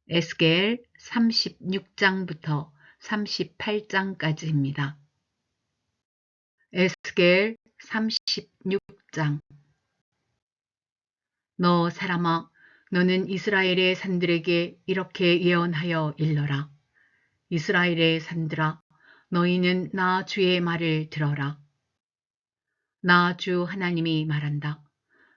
에스겔 36장부터 38장까지입니다. 에스겔 36장. 너 사람아, 너는 이스라엘의 산들에게 이렇게 예언하여 일러라. 이스라엘의 산들아, 너희는 나 주의 말을 들어라. 나 주 하나님이 말한다.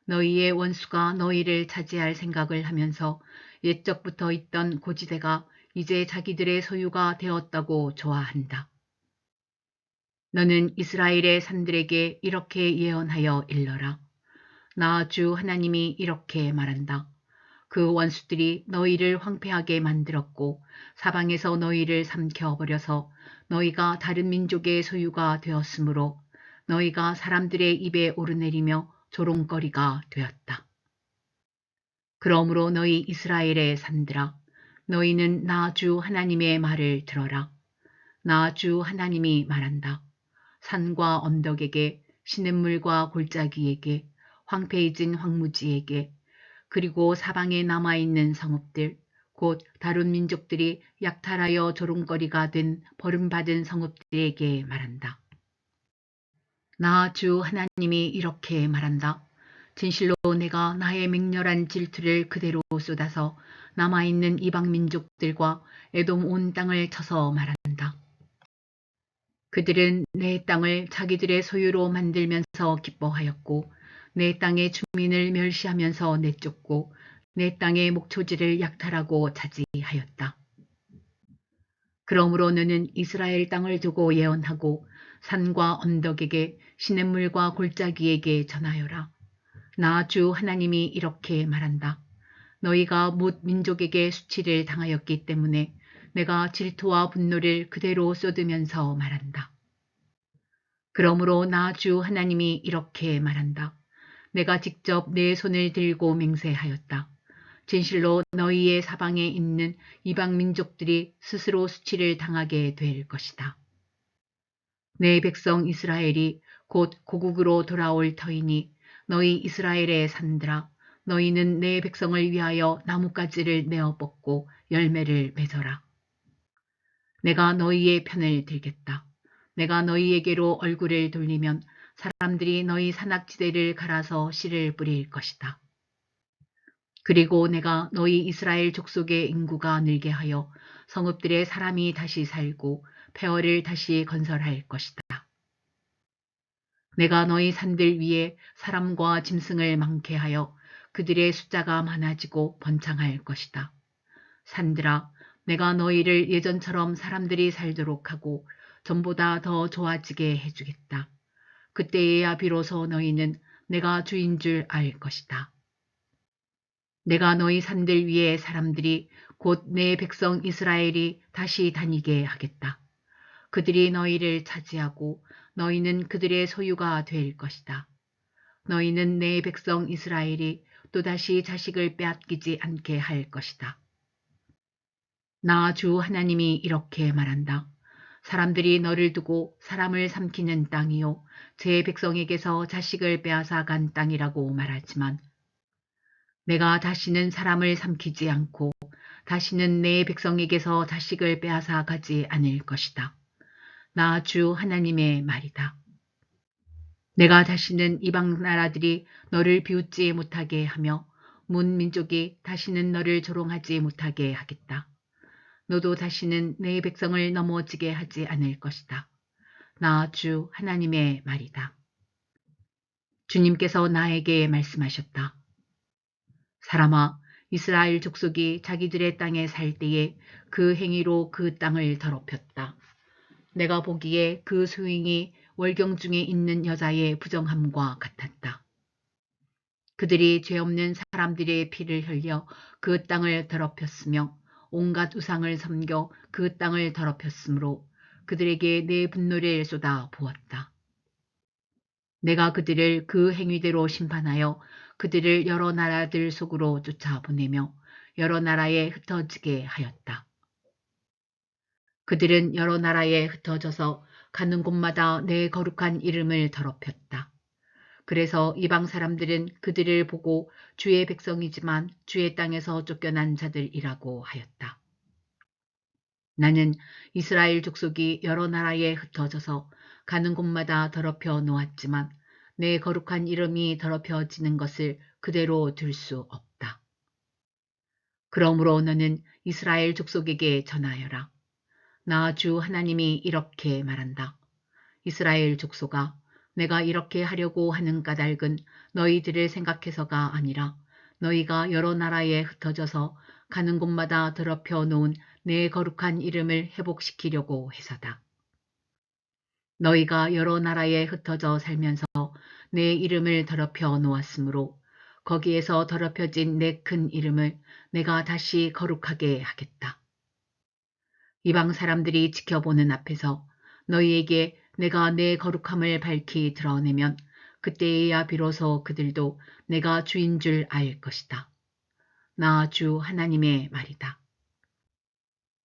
너희의 원수가 너희를 차지할 생각을 하면서 옛적부터 있던 고지대가 이제 자기들의 소유가 되었다고 좋아한다. 너는 이스라엘의 산들에게 이렇게 예언하여 일러라. 나 주 하나님이 이렇게 말한다. 그 원수들이 너희를 황폐하게 만들었고 사방에서 너희를 삼켜버려서 너희가 다른 민족의 소유가 되었으므로 너희가 사람들의 입에 오르내리며 조롱거리가 되었다. 그러므로 너희 이스라엘의 산들아, 너희는 나 주 하나님의 말을 들어라. 나 주 하나님이 말한다. 산과 언덕에게, 시냇물과 골짜기에게, 황폐해진 황무지에게, 그리고 사방에 남아있는 성읍들, 곧 다른 민족들이 약탈하여 조롱거리가 된 버림받은 성읍들에게 말한다. 나 주 하나님이 이렇게 말한다. 진실로 내가 나의 맹렬한 질투를 그대로 쏟아서 남아있는 이방 민족들과 에돔 온 땅을 쳐서 말한다. 그들은 내 땅을 자기들의 소유로 만들면서 기뻐하였고 내 땅의 주민을 멸시하면서 내쫓고 내 땅의 목초지를 약탈하고 차지하였다. 그러므로 너는 이스라엘 땅을 두고 예언하고 산과 언덕에게 시냇물과 골짜기에게 전하여라. 나 주 하나님이 이렇게 말한다. 너희가 뭇 민족에게 수치를 당하였기 때문에 내가 질투와 분노를 그대로 쏟으면서 말한다. 그러므로 나 주 하나님이 이렇게 말한다. 내가 직접 내 손을 들고 맹세하였다. 진실로 너희의 사방에 있는 이방 민족들이 스스로 수치를 당하게 될 것이다. 내 백성 이스라엘이 곧 고국으로 돌아올 터이니 너희 이스라엘의 산들아, 너희는 내 백성을 위하여 나뭇가지를 내어 뻗고 열매를 맺어라. 내가 너희의 편을 들겠다. 내가 너희에게로 얼굴을 돌리면 사람들이 너희 산악지대를 갈아서 씨를 뿌릴 것이다. 그리고 내가 너희 이스라엘 족속의 인구가 늘게 하여 성읍들의 사람이 다시 살고 폐허를 다시 건설할 것이다. 내가 너희 산들 위에 사람과 짐승을 많게 하여 그들의 숫자가 많아지고 번창할 것이다. 산들아, 내가 너희를 예전처럼 사람들이 살도록 하고 전보다 더 좋아지게 해주겠다. 그때에야 비로소 너희는 내가 주인 줄 알 것이다. 내가 너희 산들 위에 사람들이 곧 내 백성 이스라엘이 다시 다니게 하겠다. 그들이 너희를 차지하고 너희는 그들의 소유가 될 것이다. 너희는 내 백성 이스라엘이 또다시 자식을 빼앗기지 않게 할 것이다. 나 주 하나님이 이렇게 말한다. 사람들이 너를 두고 사람을 삼키는 땅이요 제 백성에게서 자식을 빼앗아 간 땅이라고 말하지만 내가 다시는 사람을 삼키지 않고 다시는 내 백성에게서 자식을 빼앗아 가지 않을 것이다. 나 주 하나님의 말이다. 내가 다시는 이방 나라들이 너를 비웃지 못하게 하며 문 민족이 다시는 너를 조롱하지 못하게 하겠다. 너도 다시는 내 백성을 넘어지게 하지 않을 것이다. 나 주 하나님의 말이다. 주님께서 나에게 말씀하셨다. 사람아, 이스라엘 족속이 자기들의 땅에 살 때에 그 행위로 그 땅을 더럽혔다. 내가 보기에 그 소행이 월경 중에 있는 여자의 부정함과 같았다. 그들이 죄 없는 사람들의 피를 흘려 그 땅을 더럽혔으며 온갖 우상을 섬겨 그 땅을 더럽혔으므로 그들에게 내 분노를 쏟아 부었다. 내가 그들을 그 행위대로 심판하여 그들을 여러 나라들 속으로 쫓아보내며 여러 나라에 흩어지게 하였다. 그들은 여러 나라에 흩어져서 가는 곳마다 내 거룩한 이름을 더럽혔다. 그래서 이방 사람들은 그들을 보고 주의 백성이지만 주의 땅에서 쫓겨난 자들이라고 하였다. 나는 이스라엘 족속이 여러 나라에 흩어져서 가는 곳마다 더럽혀 놓았지만 내 거룩한 이름이 더럽혀지는 것을 그대로 둘 수 없다. 그러므로 너는 이스라엘 족속에게 전하여라. 나 주 하나님이 이렇게 말한다. 이스라엘 족속아, 내가 이렇게 하려고 하는 까닭은 너희들을 생각해서가 아니라 너희가 여러 나라에 흩어져서 가는 곳마다 더럽혀 놓은 내 거룩한 이름을 회복시키려고 해서다. 너희가 여러 나라에 흩어져 살면서 내 이름을 더럽혀 놓았으므로 거기에서 더럽혀진 내 큰 이름을 내가 다시 거룩하게 하겠다. 이방 사람들이 지켜보는 앞에서 너희에게 내가 내 거룩함을 밝히 드러내면 그때에야 비로소 그들도 내가 주인 줄 알 것이다. 나 주 하나님의 말이다.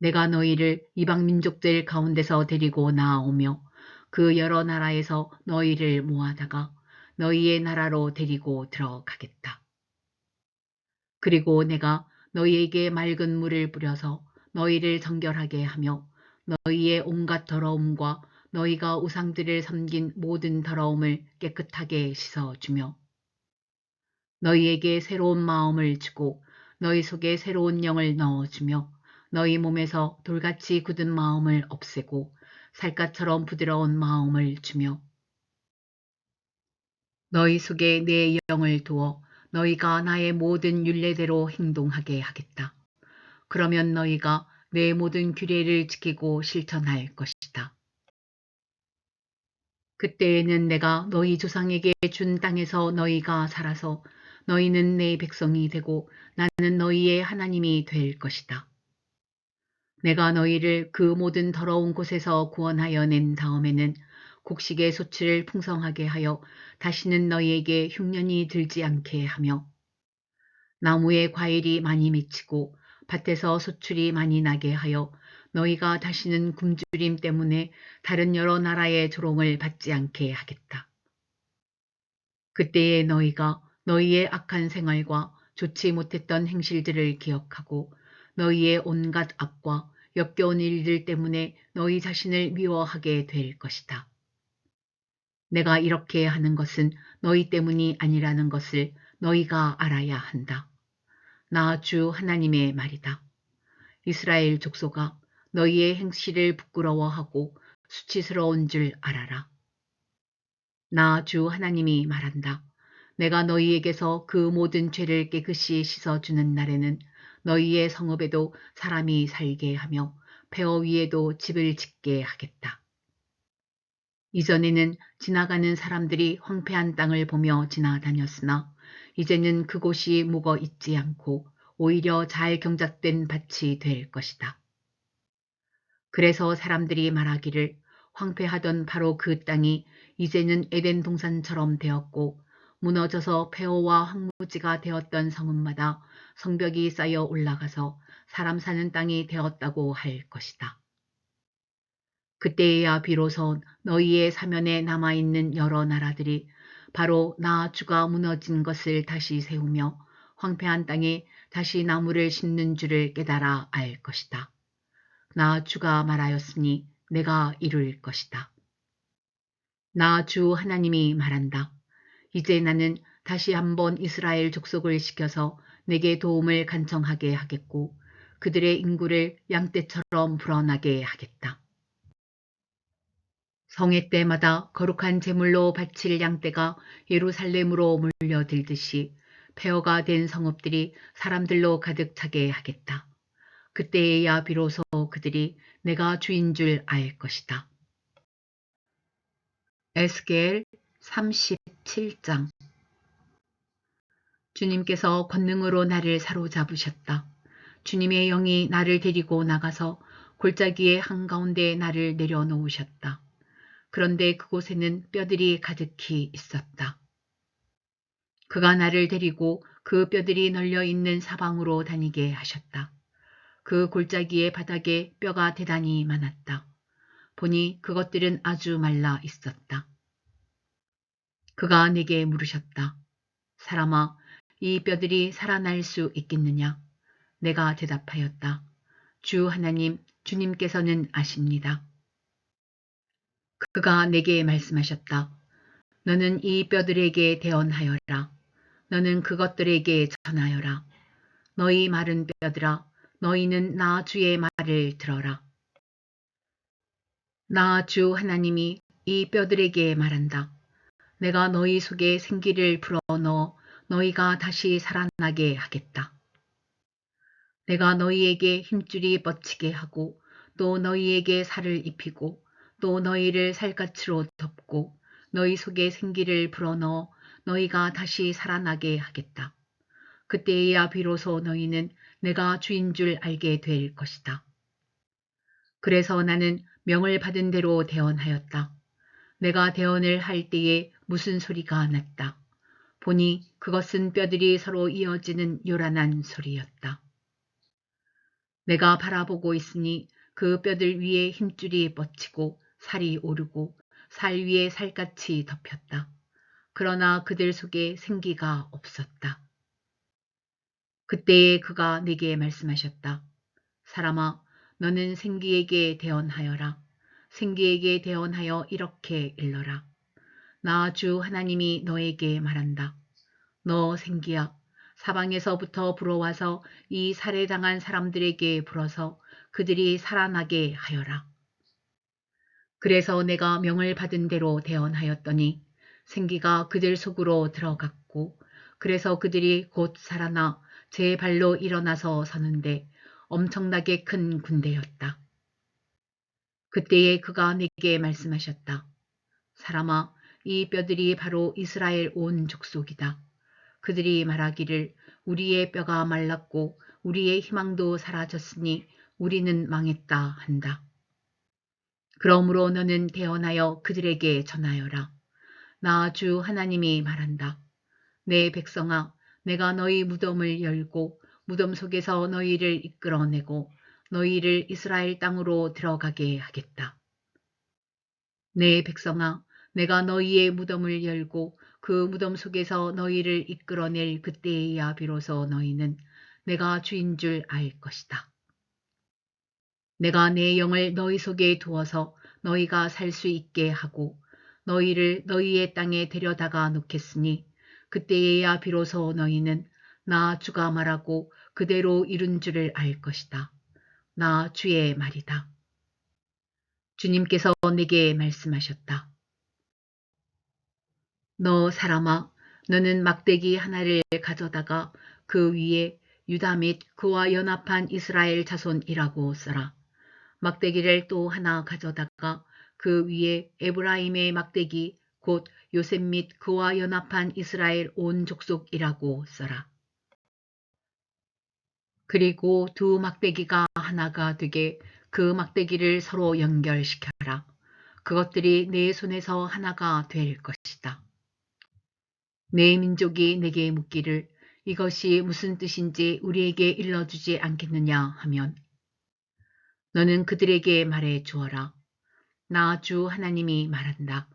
내가 너희를 이방 민족들 가운데서 데리고 나아오며 그 여러 나라에서 너희를 모아다가 너희의 나라로 데리고 들어가겠다. 그리고 내가 너희에게 맑은 물을 뿌려서 너희를 정결하게 하며 너희의 온갖 더러움과 너희가 우상들을 섬긴 모든 더러움을 깨끗하게 씻어주며 너희에게 새로운 마음을 주고 너희 속에 새로운 영을 넣어주며 너희 몸에서 돌같이 굳은 마음을 없애고 살갗처럼 부드러운 마음을 주며 너희 속에 내 영을 두어 너희가 나의 모든 율례대로 행동하게 하겠다. 그러면 너희가 내 모든 규례를 지키고 실천할 것이다. 그때에는 내가 너희 조상에게 준 땅에서 너희가 살아서 너희는 내 백성이 되고 나는 너희의 하나님이 될 것이다. 내가 너희를 그 모든 더러운 곳에서 구원하여 낸 다음에는 곡식의 소출을 풍성하게 하여 다시는 너희에게 흉년이 들지 않게 하며 나무에 과일이 많이 맺히고 밭에서 소출이 많이 나게 하여 너희가 다시는 굶주림 때문에 다른 여러 나라의 조롱을 받지 않게 하겠다. 그때에 너희가 너희의 악한 생활과 좋지 못했던 행실들을 기억하고 너희의 온갖 악과 역겨운 일들 때문에 너희 자신을 미워하게 될 것이다. 내가 이렇게 하는 것은 너희 때문이 아니라는 것을 너희가 알아야 한다. 나 주 하나님의 말이다. 이스라엘 족속아, 너희의 행실을 부끄러워하고 수치스러운 줄 알아라. 나 주 하나님이 말한다. 내가 너희에게서 그 모든 죄를 깨끗이 씻어주는 날에는 너희의 성읍에도 사람이 살게 하며 폐허 위에도 집을 짓게 하겠다. 이전에는 지나가는 사람들이 황폐한 땅을 보며 지나다녔으나 이제는 그곳이 묵어 있지 않고 오히려 잘 경작된 밭이 될 것이다. 그래서 사람들이 말하기를 황폐하던 바로 그 땅이 이제는 에덴 동산처럼 되었고 무너져서 폐허와 황무지가 되었던 성읍마다 성벽이 쌓여 올라가서 사람 사는 땅이 되었다고 할 것이다. 그때에야 비로소 너희의 사면에 남아있는 여러 나라들이 바로 나 주가 무너진 것을 다시 세우며 황폐한 땅에 다시 나무를 심는 줄을 깨달아 알 것이다. 나 주가 말하였으니 내가 이룰 것이다. 나 주 하나님이 말한다. 이제 나는 다시 한번 이스라엘 족속을 시켜서 내게 도움을 간청하게 하겠고 그들의 인구를 양떼처럼 불어나게 하겠다. 성회 때마다 거룩한 제물로 바칠 양떼가 예루살렘으로 몰려들듯이 폐허가 된 성읍들이 사람들로 가득 차게 하겠다. 그때에야 비로소 그들이 내가 주인 줄 알 것이다. 에스겔 37장. 주님께서 권능으로 나를 사로잡으셨다. 주님의 영이 나를 데리고 나가서 골짜기의 한가운데 나를 내려놓으셨다. 그런데 그곳에는 뼈들이 가득히 있었다. 그가 나를 데리고 그 뼈들이 널려있는 사방으로 다니게 하셨다. 그 골짜기의 바닥에 뼈가 대단히 많았다. 보니 그것들은 아주 말라 있었다. 그가 내게 물으셨다. 사람아, 이 뼈들이 살아날 수 있겠느냐? 내가 대답하였다. 주 하나님, 주님께서는 아십니다. 그가 내게 말씀하셨다. 너는 이 뼈들에게 대언하여라. 너는 그것들에게 전하여라. 너희 마른 뼈들아, 너희는 나 주의 말을 들어라. 나 주 하나님이 이 뼈들에게 말한다. 내가 너희 속에 생기를 불어넣어 너희가 다시 살아나게 하겠다. 내가 너희에게 힘줄이 뻗치게 하고 또 너희에게 살을 입히고 또 너희를 살갗으로 덮고 너희 속에 생기를 불어넣어 너희가 다시 살아나게 하겠다. 그때에야 비로소 너희는 내가 주인 줄 알게 될 것이다. 그래서 나는 명을 받은 대로 대언하였다. 내가 대언을 할 때에 무슨 소리가 났다. 보니 그것은 뼈들이 서로 이어지는 요란한 소리였다. 내가 바라보고 있으니 그 뼈들 위에 힘줄이 뻗치고 살이 오르고 살 위에 살갗이 덮였다. 그러나 그들 속에 생기가 없었다. 그때에 그가 내게 말씀하셨다. 사람아, 너는 생기에게 대언하여라. 생기에게 대언하여 이렇게 일러라. 나 주 하나님이 너에게 말한다. 너 생기야, 사방에서부터 불어와서 이 살해당한 사람들에게 불어서 그들이 살아나게 하여라. 그래서 내가 명을 받은 대로 대언하였더니 생기가 그들 속으로 들어갔고 그래서 그들이 곧 살아나 제 발로 일어나서 서는데 엄청나게 큰 군대였다. 그때에 그가 내게 말씀하셨다. 사람아, 이 뼈들이 바로 이스라엘 온 족속이다. 그들이 말하기를 우리의 뼈가 말랐고 우리의 희망도 사라졌으니 우리는 망했다 한다. 그러므로 너는 대언하여 그들에게 전하여라. 나 주 하나님이 말한다. 내 백성아, 내가 너희 무덤을 열고 무덤 속에서 너희를 이끌어내고 너희를 이스라엘 땅으로 들어가게 하겠다. 내 백성아, 내가 너희의 무덤을 열고 그 무덤 속에서 너희를 이끌어낼 그때에야 비로소 너희는 내가 주인 줄 알 것이다. 내가 내 영을 너희 속에 두어서 너희가 살 수 있게 하고 너희를 너희의 땅에 데려다가 놓겠으니 그때에야 비로소 너희는 나 주가 말하고 그대로 이룬 줄을 알 것이다. 나 주의 말이다. 주님께서 내게 말씀하셨다. 너 사람아, 너는 막대기 하나를 가져다가 그 위에 유다 및 그와 연합한 이스라엘 자손이라고 써라. 막대기를 또 하나 가져다가 그 위에 에브라임의 막대기 곧 요셉 및 그와 연합한 이스라엘 온 족속이라고 써라. 그리고 두 막대기가 하나가 되게 그 막대기를 서로 연결시켜라. 그것들이 내 손에서 하나가 될 것이다. 내 민족이 내게 묻기를 이것이 무슨 뜻인지 우리에게 일러주지 않겠느냐 하면 너는 그들에게 말해 주어라. 나 주 하나님이 말한다.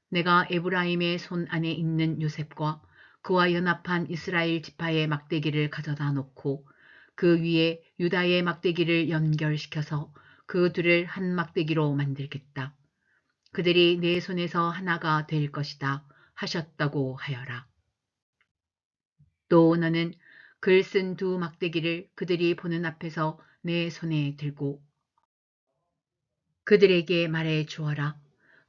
내가 에브라임의 손 안에 있는 요셉과 그와 연합한 이스라엘 지파의 막대기를 가져다 놓고 그 위에 유다의 막대기를 연결시켜서 그 둘을 한 막대기로 만들겠다. 그들이 내 손에서 하나가 될 것이다 하셨다고 하여라. 또 너는 글 쓴 두 막대기를 그들이 보는 앞에서 내 손에 들고 그들에게 말해 주어라.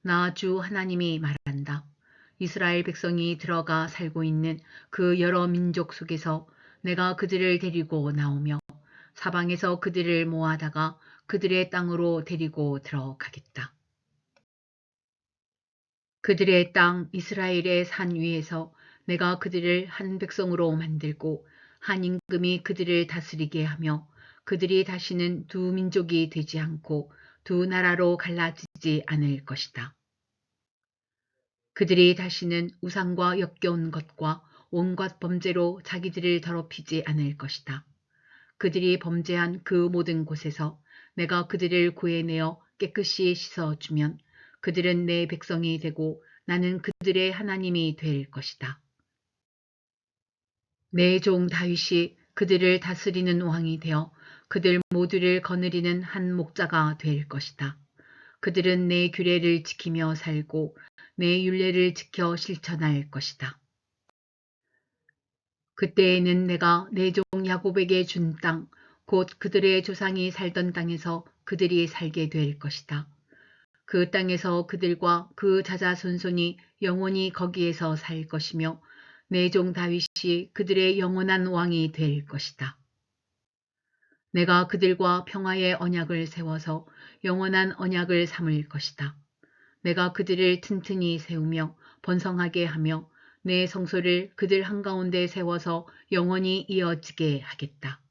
나 주 하나님이 말한다. 이스라엘 백성이 들어가 살고 있는 그 여러 민족 속에서 내가 그들을 데리고 나오며 사방에서 그들을 모아다가 그들의 땅으로 데리고 들어가겠다. 그들의 땅 이스라엘의 산 위에서 내가 그들을 한 백성으로 만들고 한 임금이 그들을 다스리게 하며 그들이 다시는 두 민족이 되지 않고 두 나라로 갈라지지 않을 것이다. 그들이 다시는 우상과 역겨운 것과 온갖 범죄로 자기들을 더럽히지 않을 것이다. 그들이 범죄한 그 모든 곳에서 내가 그들을 구해내어 깨끗이 씻어주면 그들은 내 백성이 되고 나는 그들의 하나님이 될 것이다. 내 종 다윗이 그들을 다스리는 왕이 되어 그들 모두를 거느리는 한 목자가 될 것이다. 그들은 내 규례를 지키며 살고 내 율례를 지켜 실천할 것이다. 그때에는 내가 내 종 야곱에게 준 땅, 곧 그들의 조상이 살던 땅에서 그들이 살게 될 것이다. 그 땅에서 그들과 그 자자손손이 영원히 거기에서 살 것이며 내 종 다윗이 그들의 영원한 왕이 될 것이다. 내가 그들과 평화의 언약을 세워서 영원한 언약을 삼을 것이다. 내가 그들을 튼튼히 세우며 번성하게 하며 내 성소를 그들 한가운데 세워서 영원히 이어지게 하겠다.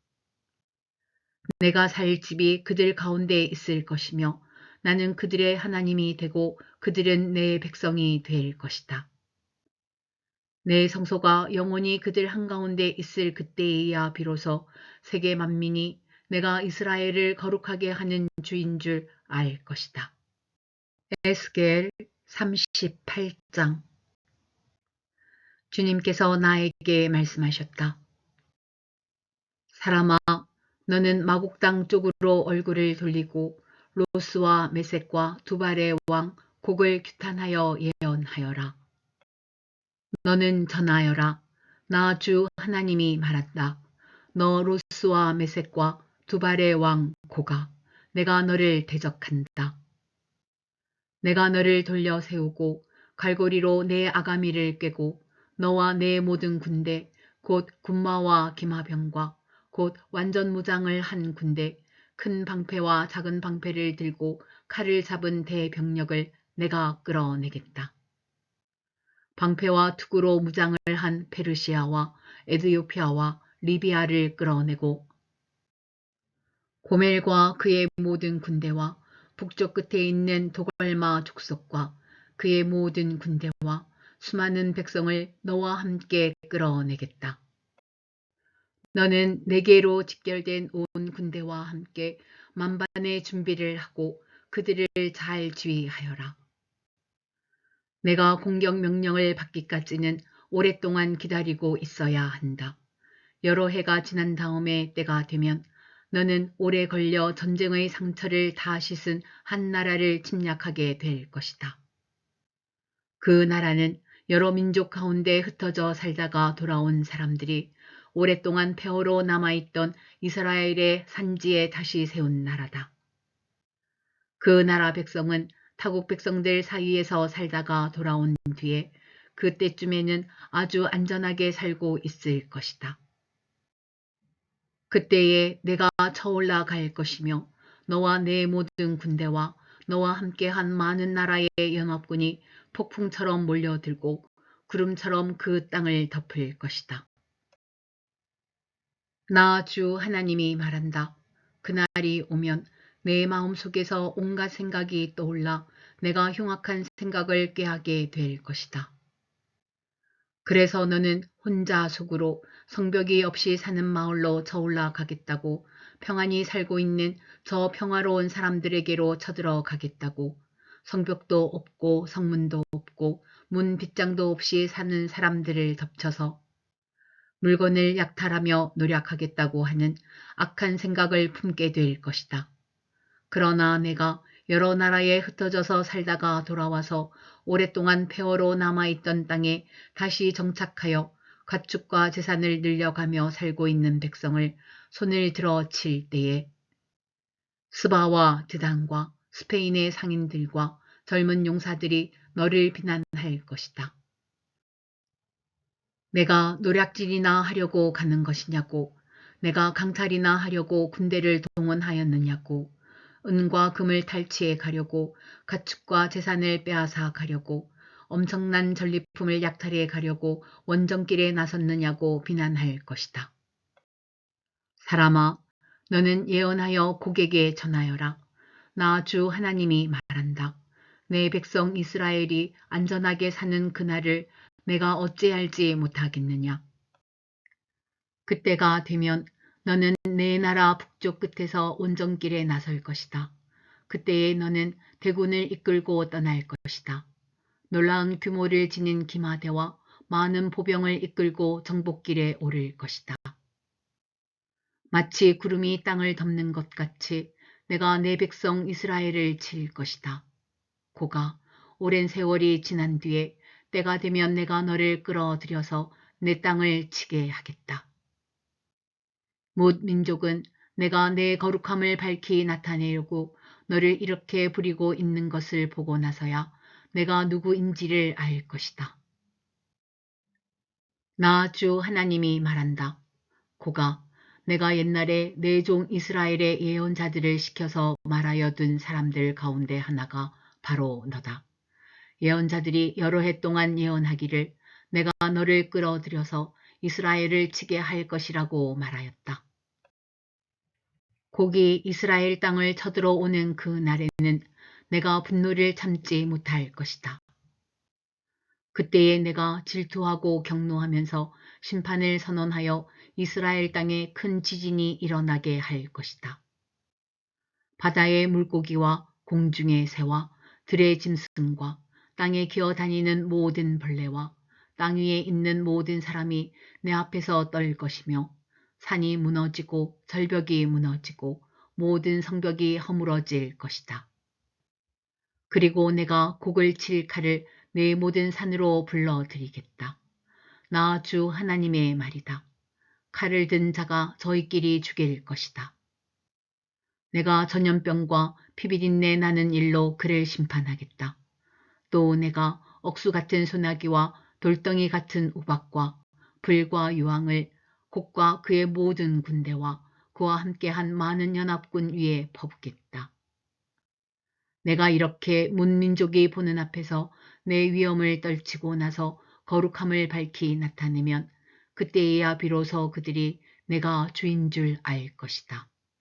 내가 살 집이 그들 가운데 있을 것이며 나는 그들의 하나님이 되고 그들은 내 백성이 될 것이다. 내 성소가 영원히 그들 한가운데 있을 그때에야 비로소 세계 만민이 내가 이스라엘을 거룩하게 하는 주인 줄 알 것이다. 에스겔 38장. 주님께서 나에게 말씀하셨다. 사람아, 너는 마곡 땅 쪽으로 얼굴을 돌리고 로스와 메섹과 두발의 왕 곡을 규탄하여 예언하여라. 너는 전하여라. 나 주 하나님이 말한다. 너 로스와 메섹과 두발의 왕 고가, 내가 너를 대적한다. 내가 너를 돌려 세우고 갈고리로 내 아가미를 꿰고 너와 내 모든 군대 곧 군마와 기마병과 곧 완전 무장을 한 군대 큰 방패와 작은 방패를 들고 칼을 잡은 대병력을 내가 끌어내겠다. 방패와 투구로 무장을 한 페르시아와 에드요피아와 리비아를 끌어내고 고멜과 그의 모든 군대와 북쪽 끝에 있는 도갈마 족속과 그의 모든 군대와 수많은 백성을 너와 함께 끌어내겠다. 너는 네개로 직결된 온 군대와 함께 만반의 준비를 하고 그들을 잘 지휘하여라. 내가 공격 명령을 받기까지는 오랫동안 기다리고 있어야 한다. 여러 해가 지난 다음에 때가 되면 너는 오래 걸려 전쟁의 상처를 다 씻은 한 나라를 침략하게 될 것이다. 그 나라는 여러 민족 가운데 흩어져 살다가 돌아온 사람들이 오랫동안 폐허로 남아있던 이스라엘의 산지에 다시 세운 나라다. 그 나라 백성은 타국 백성들 사이에서 살다가 돌아온 뒤에 그때쯤에는 아주 안전하게 살고 있을 것이다. 그때에 내가 쳐올라 갈 것이며 너와 내 모든 군대와 너와 함께한 많은 나라의 연합군이 폭풍처럼 몰려들고 구름처럼 그 땅을 덮을 것이다. 나 주 하나님이 말한다. 그날이 오면 내 마음속에서 온갖 생각이 떠올라 내가 흉악한 생각을 꾀하게 될 것이다. 그래서 너는 혼자 속으로 성벽이 없이 사는 마을로 저올라 가겠다고 평안히 살고 있는 저 평화로운 사람들에게로 쳐들어 가겠다고 성벽도 없고 성문도 없고 문 빗장도 없이 사는 사람들을 덮쳐서 물건을 약탈하며 노력하겠다고 하는 악한 생각을 품게 될 것이다. 그러나 내가 여러 나라에 흩어져서 살다가 돌아와서 오랫동안 폐허로 남아있던 땅에 다시 정착하여 가축과 재산을 늘려가며 살고 있는 백성을 손을 들어 칠 때에 스바와 드단과 스페인의 상인들과 젊은 용사들이 너를 비난할 것이다. 내가 노략질이나 하려고 가는 것이냐고, 내가 강탈이나 하려고 군대를 동원하였느냐고, 은과 금을 탈취해 가려고 가축과 재산을 빼앗아 가려고 엄청난 전리품을 약탈해 가려고 원정길에 나섰느냐고 비난할 것이다. 사람아, 너는 예언하여 곡에게 전하여라. 나 주 하나님이 말한다. 내 백성 이스라엘이 안전하게 사는 그날을 내가 어찌 알지 못하겠느냐. 그때가 되면 너는 내 나라 북쪽 끝에서 온정길에 나설 것이다. 그때에 너는 대군을 이끌고 떠날 것이다. 놀라운 규모를 지닌 기마대와 많은 보병을 이끌고 정복길에 오를 것이다. 마치 구름이 땅을 덮는 것 같이 내가 내 백성 이스라엘을 칠 것이다. 고가 오랜 세월이 지난 뒤에 때가 되면 내가 너를 끌어들여서 내 땅을 치게 하겠다. 뭇 민족은 내가 내 거룩함을 밝히 나타내려고 너를 이렇게 부리고 있는 것을 보고 나서야 내가 누구인지를 알 것이다. 나 주 하나님이 말한다. 고가 내가 옛날에 내 종 이스라엘의 예언자들을 시켜서 말하여 둔 사람들 가운데 하나가 바로 너다. 예언자들이 여러 해 동안 예언하기를 내가 너를 끌어들여서 이스라엘을 치게 할 것이라고 말하였다. 곡이 이스라엘 땅을 쳐들어오는 그 날에는 내가 분노를 참지 못할 것이다. 그때에 내가 질투하고 경노하면서 심판을 선언하여 이스라엘 땅에 큰 지진이 일어나게 할 것이다. 바다의 물고기와 공중의 새와 들의 짐승과 땅에 기어다니는 모든 벌레와 땅 위에 있는 모든 사람이 내 앞에서 떨 것이며 산이 무너지고 절벽이 무너지고 모든 성벽이 허물어질 것이다. 그리고 내가 곡을 칠 칼을 내 모든 산으로 불러들이겠다. 나 주 하나님의 말이다. 칼을 든 자가 저희끼리 죽일 것이다. 내가 전염병과 피비린내 나는 일로 그를 심판하겠다. 또 내가 억수 같은 소나기와 돌덩이 같은 우박과 불과 유황을 곡과 그의 모든 군대와 그와 함께한 많은 연합군 위에 퍼붓겠다. 내가 이렇게 문민족이 보는 앞에서 내 위엄을 떨치고 나서 거룩함을 밝히 나타내면 그때에야 비로소 그들이 내가 주인 줄 알 것이다.